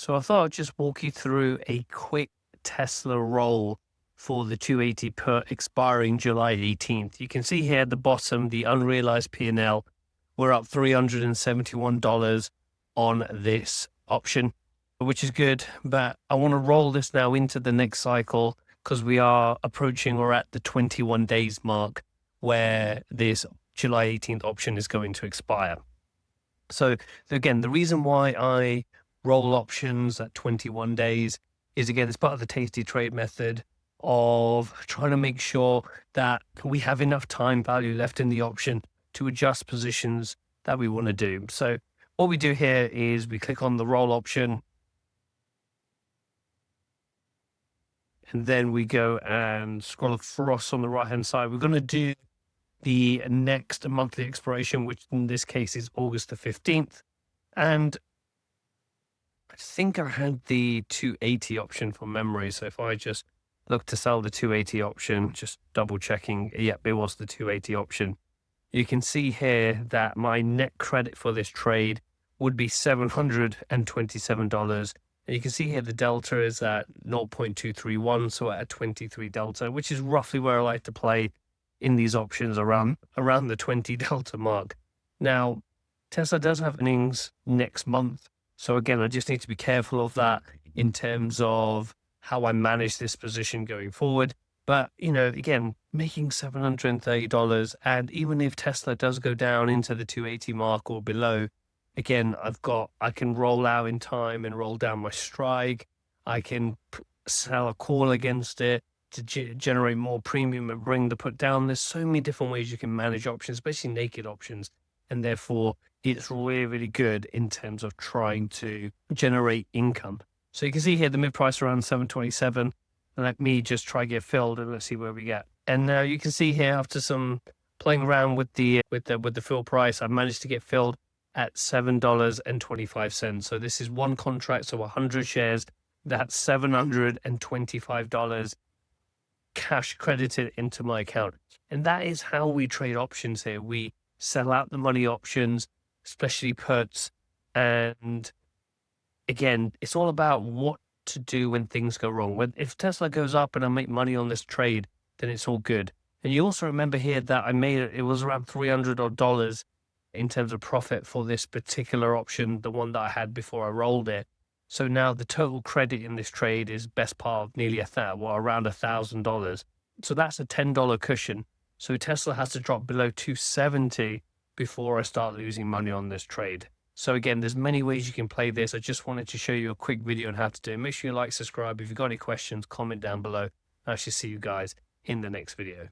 So I thought I'd just walk you through a quick Tesla roll for the 280 put expiring July 18th. You can see here at the bottom, the unrealized P&L. We're up $371 on this option, which is good. But I want to roll this now into the next cycle because we are approaching or at the 21 days mark where this July 18th option is going to expire. So again, the reason why I roll options at 21 days is, again, it's part of the tasty trade method of trying to make sure that we have enough time value left in the option to adjust positions that we want to do. So what we do here is we click on the roll option, and then we go and scroll across on the right hand side. We're going to do the next monthly expiration, which in this case is August the 15th. And I think I had the 280 option from memory. So if I just look to sell the 280 option, just double checking, yep, it was the 280 option. You can see here that my net credit for this trade would be $727. And you can see here the delta is at 0.231, so at a 23 delta, which is roughly where I like to play in these options, around the 20 delta mark. Now, Tesla does have earnings next month. So again, I just need to be careful of that in terms of how I manage this position going forward. But, again, making $730, and even if Tesla does go down into the 280 mark or below, again, I can roll out in time and roll down my strike. I can sell a call against it to generate more premium and bring the put down. There's so many different ways you can manage options, especially naked options. And therefore, it's really, really good in terms of trying to generate income. So you can see here the mid price around 727. And let me just try get filled, and let's see where we get. And now you can see here, after some playing around with the fill price, I managed to get filled at $7.25. So this is one contract, so 100 shares. That's $725 cash credited into my account. And that is how we trade options here. We sell out the money options, especially puts. And again, it's all about what to do when things go wrong. If Tesla goes up and I make money on this trade, then it's all good. And you also remember here that it was around $300 in terms of profit for this particular option, the one that I had before I rolled it. So now the total credit in this trade is best part of nearly around $1,000. So that's a $10 cushion. So Tesla has to drop below 270 before I start losing money on this trade. So again, there's many ways you can play this. I just wanted to show you a quick video on how to do it. Make sure you like, subscribe. If you've got any questions, comment down below. I shall see you guys in the next video.